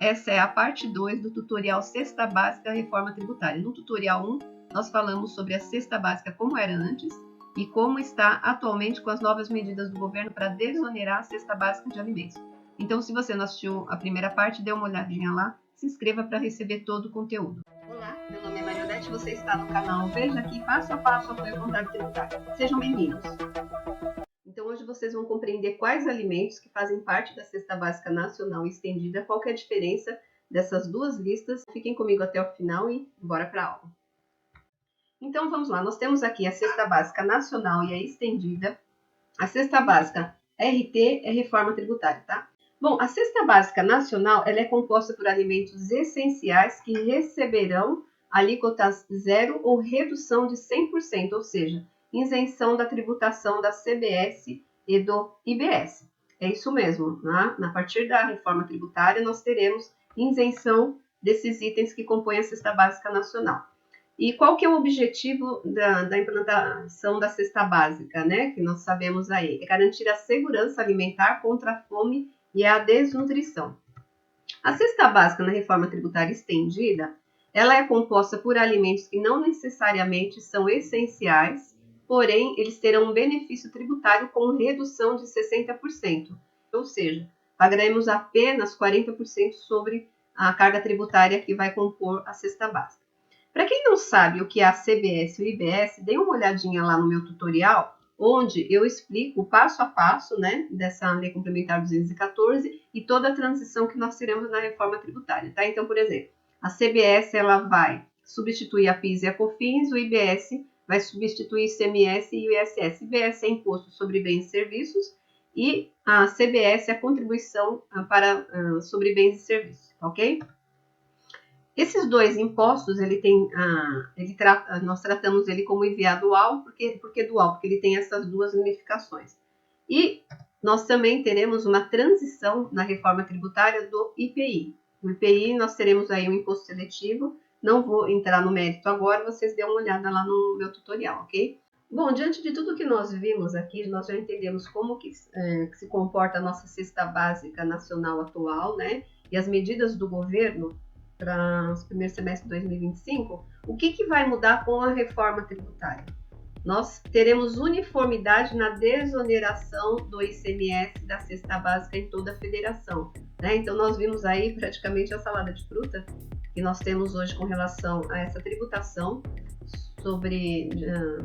essa é a parte 2 do tutorial Cesta Básica Reforma Tributária. No tutorial 1, nós falamos sobre a cesta básica como era antes e como está atualmente com as novas medidas do governo para desonerar a cesta básica de alimentos. Então, se você não assistiu a primeira parte, dê uma olhadinha lá, se inscreva para receber todo o conteúdo. Olá, meu nome é Marionete, você está no canal Veja Aqui passo a passo apoio contábil tributário. Sejam bem-vindos! Então, hoje vocês vão compreender quais alimentos que fazem parte da cesta básica nacional estendida, qual que é a diferença dessas duas listas. Fiquem comigo até o final e bora para a aula. Então, vamos lá. Nós temos aqui a cesta básica nacional e a estendida. A cesta básica RT é reforma tributária, tá? Bom, a cesta básica nacional ela é composta por alimentos essenciais que receberão alíquotas zero ou redução de 100%, ou seja, isenção da tributação da CBS e do IBS. É isso mesmo, né? A partir da reforma tributária, nós teremos isenção desses itens que compõem a cesta básica nacional. E qual que é o objetivo da implantação da cesta básica, né? Que nós sabemos aí, é garantir a segurança alimentar contra a fome e a desnutrição. A cesta básica na reforma tributária estendida, ela é composta por alimentos que não necessariamente são essenciais, porém, eles terão um benefício tributário com redução de 60%, ou seja, pagaremos apenas 40% sobre a carga tributária que vai compor a cesta básica. Para quem não sabe o que é a CBS e o IBS, dê uma olhadinha lá no meu tutorial, onde eu explico o passo a passo, né, dessa Lei Complementar 214 e toda a transição que nós teremos na reforma tributária, tá? Então, por exemplo, a CBS ela vai substituir a PIS e a COFINS, o IBS vai substituir ICMS e o ISS. IBS é Imposto sobre Bens e Serviços e a CBS é a contribuição sobre bens e serviços, ok? Esses dois impostos, nós tratamos ele como IVA dual, por que dual? Porque ele tem essas duas ramificações. E nós também teremos uma transição na reforma tributária do IPI. No IPI nós teremos aí um imposto seletivo, não vou entrar no mérito agora, vocês dêem uma olhada lá no meu tutorial, ok? Bom, diante de tudo que nós vimos aqui, nós já entendemos como que se comporta a nossa cesta básica nacional atual, né? E as medidas do governo para os primeiros semestres de 2025, o que vai mudar com a reforma tributária? Nós teremos uniformidade na desoneração do ICMS da cesta básica em toda a federação, né? Então, nós vimos aí praticamente a salada de fruta que nós temos hoje com relação a essa tributação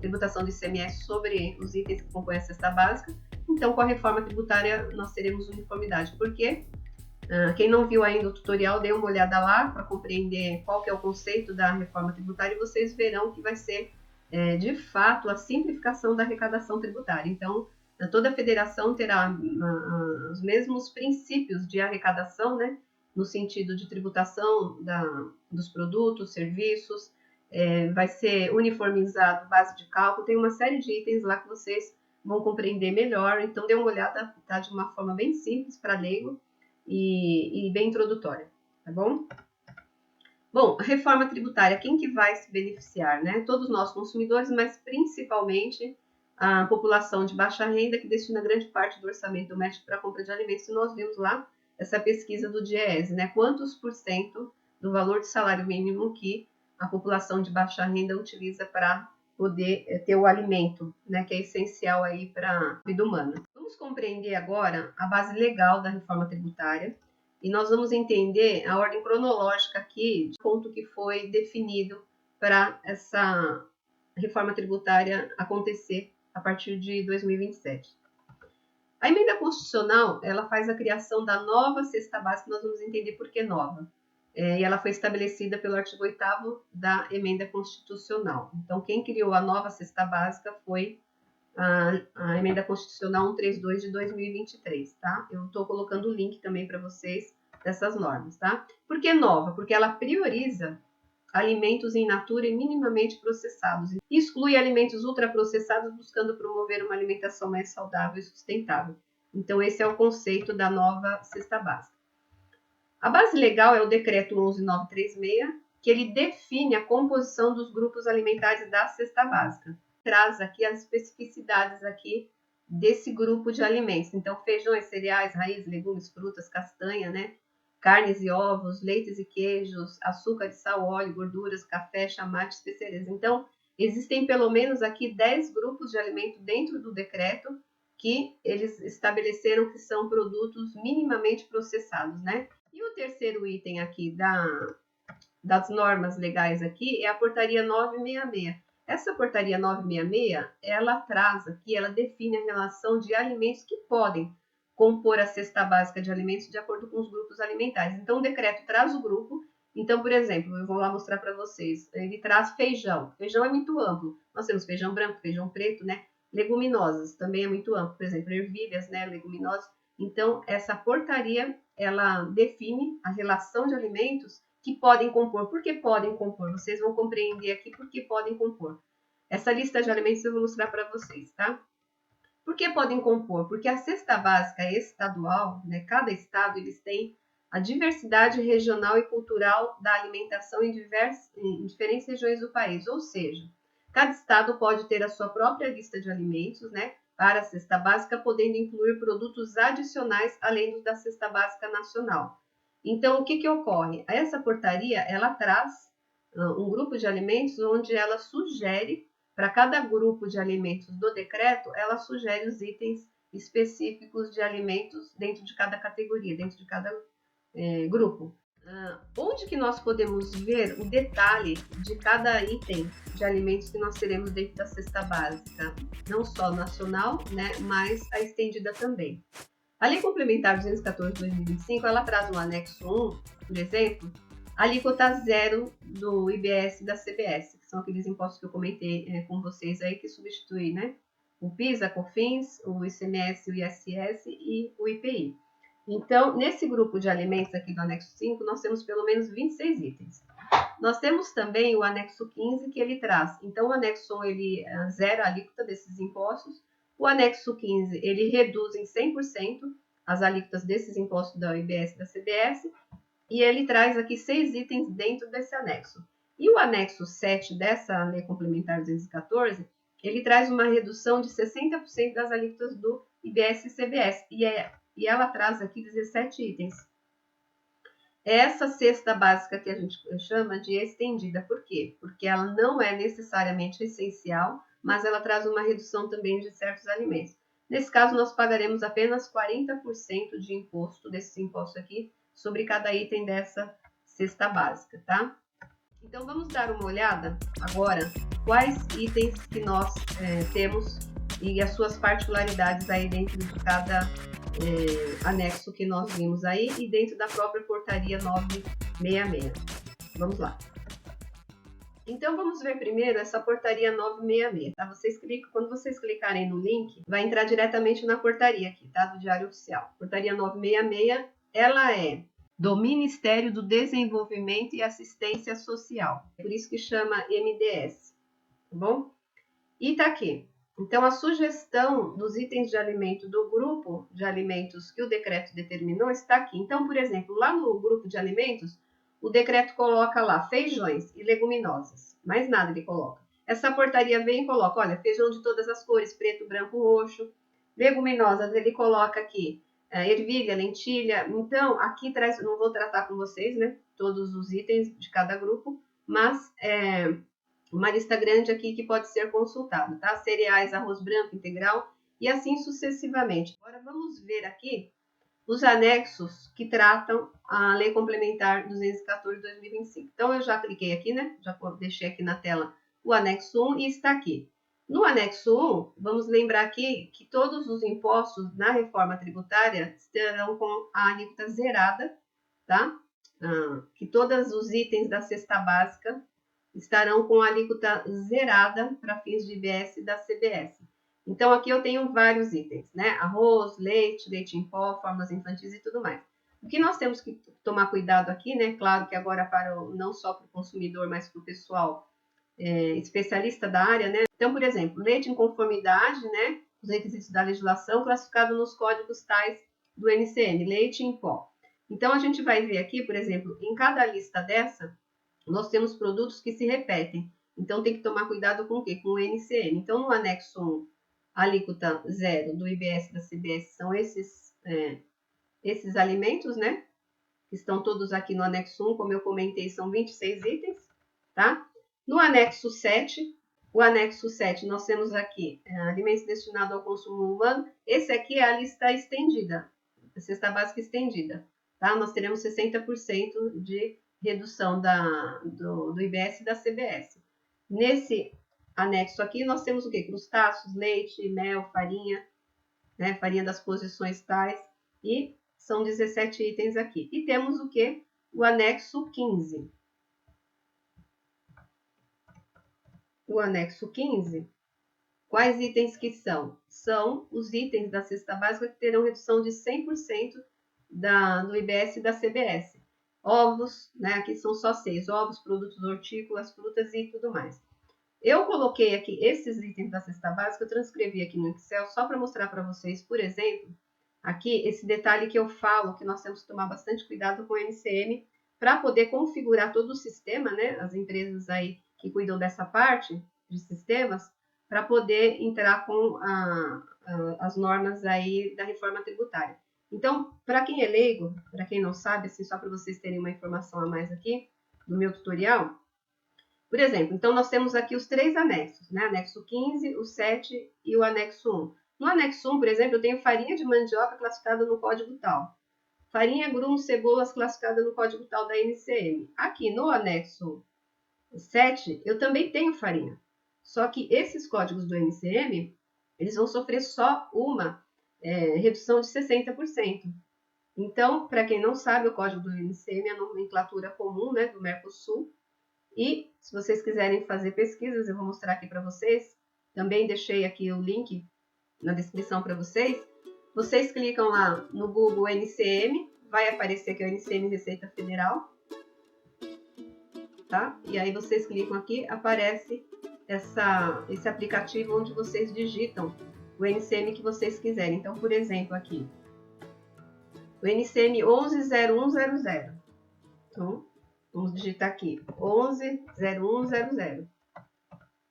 tributação do ICMS sobre os itens que compõem a cesta básica. Então, com a reforma tributária, nós teremos uniformidade. Por quê? Quem não viu ainda o tutorial, dê uma olhada lá para compreender qual que é o conceito da reforma tributária e vocês verão que vai ser, de fato, a simplificação da arrecadação tributária. Então, toda a federação terá os mesmos princípios de arrecadação, né, no sentido de tributação dos produtos, serviços, vai ser uniformizado base de cálculo, tem uma série de itens lá que vocês vão compreender melhor. Então, dê uma olhada, tá, de uma forma bem simples para leigo e bem introdutória, tá bom? Bom, a reforma tributária, quem que vai se beneficiar, né? Todos nós consumidores, mas principalmente a população de baixa renda, que destina grande parte do orçamento doméstico para a compra de alimentos. E nós vimos lá essa pesquisa do DIEESE, né? Quantos por cento do valor do salário mínimo que a população de baixa renda utiliza para poder ter o alimento, né? Que é essencial aí para a vida humana. Vamos compreender agora a base legal da reforma tributária e nós vamos entender a ordem cronológica aqui de ponto que foi definido para essa reforma tributária acontecer a partir de 2027. A emenda constitucional, ela faz a criação da nova cesta básica, nós vamos entender por que nova. E ela foi estabelecida pelo artigo 8º da emenda constitucional. Então, quem criou a nova cesta básica foi a emenda constitucional 132 de 2023, tá? Eu estou colocando o link também para vocês dessas normas, tá? Por que nova? Porque ela prioriza alimentos in natura e minimamente processados e exclui alimentos ultraprocessados, buscando promover uma alimentação mais saudável e sustentável. Então, esse é o conceito da nova cesta básica. A base legal é o decreto 11.936, que ele define a composição dos grupos alimentares da cesta básica. Traz aqui as especificidades aqui desse grupo de alimentos. Então, feijões, cereais, raízes, legumes, frutas, castanha, né? carnes e ovos, leites e queijos, açúcar, sal, óleo, gorduras, café, chamate, especiarias. Então, existem pelo menos aqui 10 grupos de alimento dentro do decreto que eles estabeleceram que são produtos minimamente processados, né? E o terceiro item aqui das normas legais aqui é a portaria 966. Essa portaria 966, ela traz aqui, ela define a relação de alimentos que podem compor a cesta básica de alimentos de acordo com os grupos alimentares. Então, o decreto traz o grupo. Então, por exemplo, eu vou lá mostrar para vocês. Ele traz feijão. Feijão é muito amplo. Nós temos feijão branco, feijão preto, né? Leguminosas também é muito amplo. Por exemplo, ervilhas, né? Leguminosas. Então, essa portaria, ela define a relação de alimentos que podem compor. Por que podem compor? Vocês vão compreender aqui por que podem compor. Essa lista de alimentos eu vou mostrar para vocês, tá? Por que podem compor? Porque a cesta básica é estadual, né? Cada estado eles têm a diversidade regional e cultural da alimentação em diferentes regiões do país. Ou seja, cada estado pode ter a sua própria lista de alimentos, né? Para a cesta básica, podendo incluir produtos adicionais além dos da cesta básica nacional. Então, o que ocorre? Essa portaria, ela traz um grupo de alimentos onde ela sugere, para cada grupo de alimentos do decreto, ela sugere os itens específicos de alimentos dentro de cada categoria, dentro de cada grupo. Onde que nós podemos ver o detalhe de cada item de alimentos que nós teremos dentro da cesta básica, não só nacional, né, mas a estendida também. A Lei Complementar 214 de 2025, ela traz no anexo 1, por exemplo, a alíquota zero do IBS e da CBS, que são aqueles impostos que eu comentei com vocês aí, que substituem, né, o PIS, a COFINS, o ICMS, o ISS e o IPI. Então, nesse grupo de alimentos aqui do anexo 5, nós temos pelo menos 26 itens. Nós temos também o anexo 15, que ele traz. Então, o anexo 1, ele zera a alíquota desses impostos. O anexo 15, ele reduz em 100% as alíquotas desses impostos da IBS e da CBS. E ele traz aqui 6 itens dentro desse anexo. E o anexo 7 dessa Lei Complementar 214, ele traz uma redução de 60% das alíquotas do IBS e CBS. E ela traz aqui 17 itens. Essa cesta básica que a gente chama de estendida. Por quê? Porque ela não é necessariamente essencial, mas ela traz uma redução também de certos alimentos. Nesse caso, nós pagaremos apenas 40% de imposto, desses impostos aqui, sobre cada item dessa cesta básica, tá? Então, vamos dar uma olhada agora quais itens que nós temos e as suas particularidades aí dentro de cada anexo que nós vimos aí e dentro da própria portaria 966. Vamos lá. Então, vamos ver primeiro essa portaria 966, tá? Quando vocês clicarem no link, vai entrar diretamente na portaria aqui, tá? Do Diário Oficial. Portaria 966, ela é do Ministério do Desenvolvimento e Assistência Social. Por isso que chama MDS, tá bom? E tá aqui. Então, a sugestão dos itens de alimento do grupo de alimentos que o decreto determinou está aqui. Então, por exemplo, lá no grupo de alimentos, o decreto coloca lá feijões e leguminosas. Mais nada ele coloca. Essa portaria vem e coloca, olha, feijão de todas as cores, preto, branco, roxo. Leguminosas, ele coloca aqui ervilha, lentilha. Então, aqui traz, não vou tratar com vocês, né, todos os itens de cada grupo, mas uma lista grande aqui que pode ser consultada, tá? Cereais, arroz branco integral e assim sucessivamente. Agora vamos ver aqui os anexos que tratam a Lei Complementar 214 de 2025. Então, eu já cliquei aqui, né? Já deixei aqui na tela o anexo 1 e está aqui. No anexo 1, vamos lembrar aqui que todos os impostos na reforma tributária estarão com a alíquota zerada, tá? Que todos os itens da cesta básica estarão com a alíquota zerada para fins de IBS e da CBS. Então, aqui eu tenho vários itens, né? Arroz, leite, leite em pó, fórmulas infantis e tudo mais. O que nós temos que tomar cuidado aqui, né? Claro que agora não só para o consumidor, mas para o pessoal especialista da área, né? Então, por exemplo, leite em conformidade, né? Os requisitos da legislação classificado nos códigos tais do NCM, leite em pó. Então, a gente vai ver aqui, por exemplo, em cada lista dessa, nós temos produtos que se repetem. Então, tem que tomar cuidado com o quê? Com o NCM. Então, no anexo 1, a alíquota zero do IBS e da CBS são esses alimentos, né? que estão todos aqui no anexo 1, como eu comentei, são 26 itens, tá? No anexo 7, o anexo 7, nós temos aqui alimentos destinados ao consumo humano. Esse aqui é a lista estendida, a cesta básica estendida, tá? Nós teremos 60% de redução do IBS e da CBS. Nesse anexo aqui, nós temos o quê? Crustáceos, leite, mel, farinha, né? Farinha das posições tais, e são 17 itens aqui. E temos o quê? O anexo 15. O anexo 15, quais itens que são? São os itens da cesta básica que terão redução de 100% do IBS e da CBS. Ovos, né? Aqui são só 6, ovos, produtos hortícolas, frutas e tudo mais. Eu coloquei aqui esses itens da cesta básica, eu transcrevi aqui no Excel só para mostrar para vocês, por exemplo, aqui esse detalhe que eu falo, que nós temos que tomar bastante cuidado com o NCM para poder configurar todo o sistema, né? As empresas aí que cuidam dessa parte de sistemas, para poder entrar com as normas aí da reforma tributária. Então, para quem é leigo, para quem não sabe, assim, só para vocês terem uma informação a mais aqui do meu tutorial, por exemplo, então nós temos aqui os 3 anexos, né? Anexo 15, o 7 e o anexo 1. No anexo 1, por exemplo, eu tenho farinha de mandioca classificada no código tal. Farinha, grumos, cebolas classificada no código tal da NCM. Aqui no anexo 7, eu também tenho farinha. Só que esses códigos do NCM, eles vão sofrer só uma redução de 60%. Então, para quem não sabe, o código do NCM é a nomenclatura comum, né, do Mercosul. E se vocês quiserem fazer pesquisas, eu vou mostrar aqui para vocês. Também deixei aqui o link na descrição para vocês. Vocês clicam lá no Google NCM, vai aparecer aqui o NCM Receita Federal. Tá? E aí vocês clicam aqui, aparece esse aplicativo onde vocês digitam o NCM que vocês quiserem. Então, por exemplo, aqui, o NCM 110100. Então, vamos digitar aqui, 110100.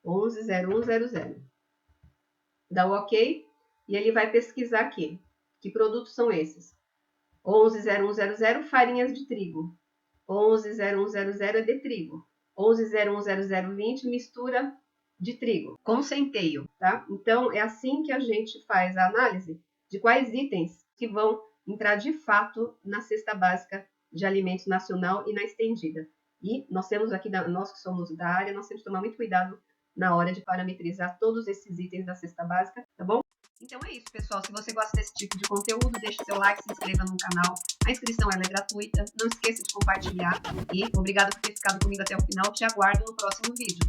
110100. Dá o OK e ele vai pesquisar aqui. Que produtos são esses? 110100, farinhas de trigo. 110100 é de trigo. 11010020, mistura de trigo, com centeio, tá? Então, é assim que a gente faz a análise de quais itens que vão entrar de fato na cesta básica de alimentos nacional e na estendida. E nós temos aqui, nós que somos da área, nós temos que tomar muito cuidado na hora de parametrizar todos esses itens da cesta básica, tá bom? Então é isso, pessoal. Se você gosta desse tipo de conteúdo, deixe seu like, se inscreva no canal. A inscrição ela é gratuita. Não esqueça de compartilhar. E obrigado por ter ficado comigo até o final. Te aguardo no próximo vídeo.